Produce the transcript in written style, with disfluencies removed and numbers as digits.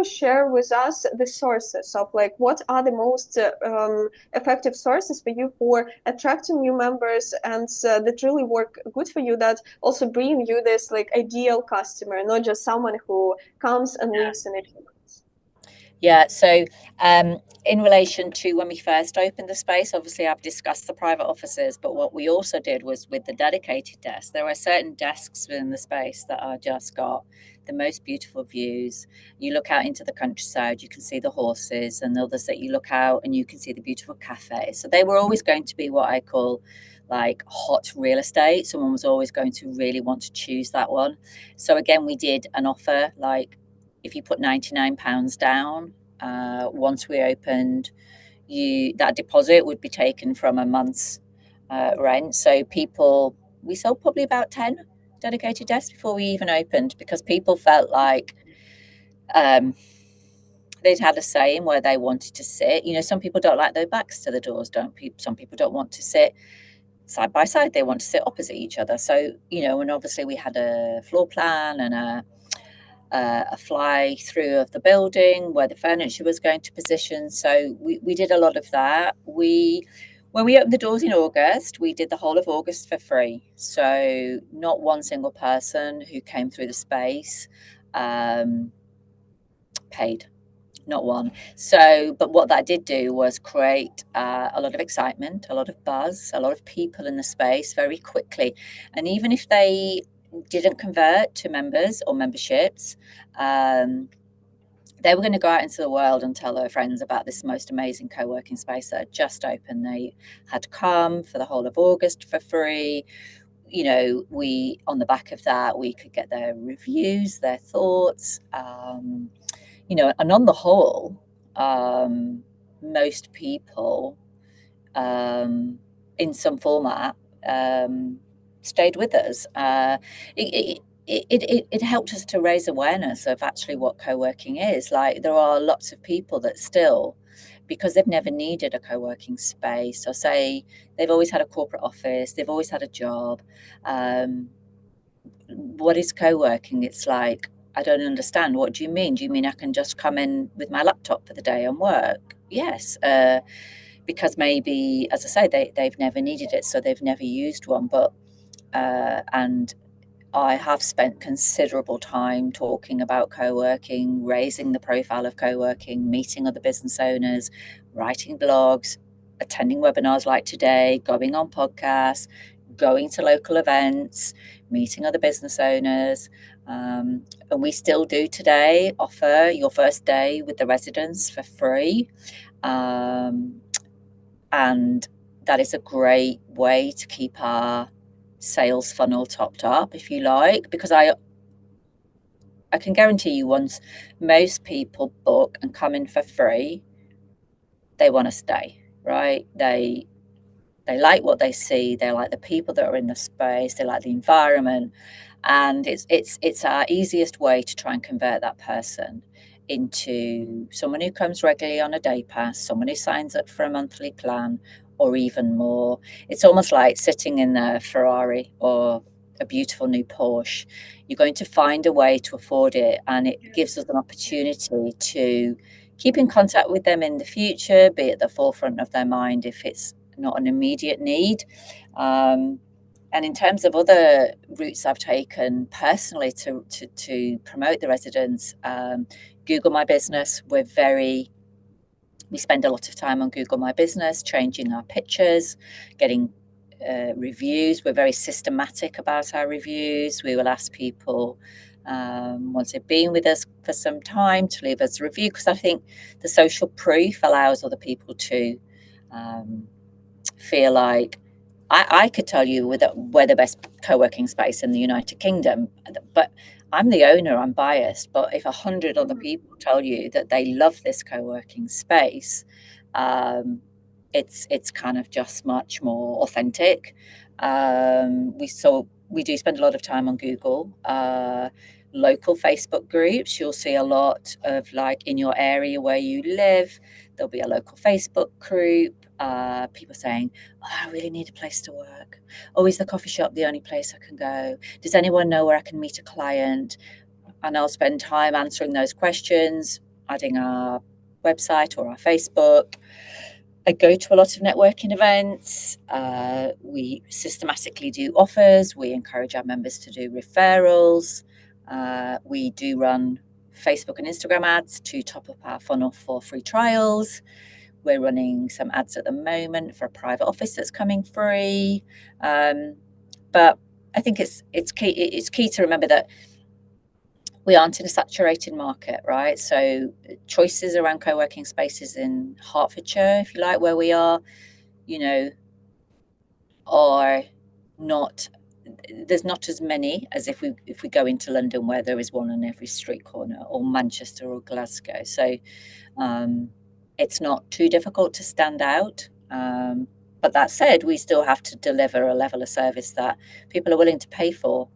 share with us the sources of like what are the most effective sources for you for attracting new members and that really work good for you, that also bring you this like ideal customer, not just someone who comes and leaves in a few months? Yeah, so in relation to when we first opened the space, obviously I've discussed the private offices, but what we also did was with the dedicated desks, there are certain desks within the space that are just got the most beautiful views. You look out into the countryside, you can see the horses, and others that you look out and you can see the beautiful cafe. So they were always going to be what I call like hot real estate. Someone was always going to really want to choose that one. So again, we did an offer like if you put £99 down, once we opened, that deposit would be taken from a month's rent. So we sold probably about 10 dedicated desks before we even opened, because people felt like they'd had a say in where they wanted to sit. Some people don't like their backs to the doors, some people don't want to sit side by side, they want to sit opposite each other. So, and obviously we had a floor plan and a fly through of the building where the furniture was going to position. So we did a lot of that. When we opened the doors in August, we did the whole of August for free. So not one single person who came through the space paid. Not one. So, but what that did do was create a lot of excitement, a lot of buzz, a lot of people in the space very quickly. And even if they didn't convert to members or memberships, they were going to go out into the world and tell their friends about this most amazing co-working space that had just opened. They had come for the whole of August for free. We, on the back of that, we could get their reviews, their thoughts, and on the whole, most people in some format stayed with us. It helped us to raise awareness of actually what co-working is. Like, there are lots of people that still, because they've never needed a co-working space, or say they've always had a corporate office, they've always had a job. What is co-working? It's like, I don't understand. What do you mean? Do you mean I can just come in with my laptop for the day and work? Yes, because maybe, as I say, they've never needed it, so they've never used one. But and I have spent considerable time talking about co-working, raising the profile of co-working, meeting other business owners, writing blogs, attending webinars like today, going on podcasts, going to local events, meeting other business owners. And we still do today offer your first day with the residents for free. And that is a great way to keep our sales funnel topped up, if you like, because I can guarantee you, once most people book and come in for free, they want to stay, right? They like what they see, they like the people that are in the space, they like the environment, and it's our easiest way to try and convert that person into someone who comes regularly on a day pass, someone who signs up for a monthly plan, or even more. It's almost like sitting in a Ferrari or a beautiful new Porsche. You're going to find a way to afford it, and it gives us an opportunity to keep in contact with them in the future, be at the forefront of their mind if it's not an immediate need. And in terms of other routes I've taken personally to promote the residents, Google My Business, we spend a lot of time on Google My Business, changing our pictures, getting reviews. We're very systematic about our reviews. We will ask people, once they've been with us for some time, to leave us a review, because I think the social proof allows other people to feel like, I could tell you we're the best co-working space in the United Kingdom, but I'm the owner, I'm biased. But if 100 other people tell you that they love this co-working space, it's kind of just much more authentic. We do spend a lot of time on Google. Local Facebook groups, you'll see a lot of, like, in your area where you live, there'll be a local Facebook group. People saying, oh, I really need a place to work. Oh, is the coffee shop the only place I can go? Does anyone know where I can meet a client? And I'll spend time answering those questions. adding our website or our Facebook. I go to a lot of networking events. We systematically do offers. We encourage our members to do referrals. We do run Facebook and Instagram ads to top up our funnel for free trials. We're running some ads at the moment for a private office that's coming free. But I think it's key to remember that we aren't in a saturated market, right? So choices around co-working spaces in Hertfordshire, if you like, where we are, you know, are not, there's not as many as if we go into London, where there is one on every street corner, or Manchester or Glasgow. So it's not too difficult to stand out. But that said, we still have to deliver a level of service that people are willing to pay for.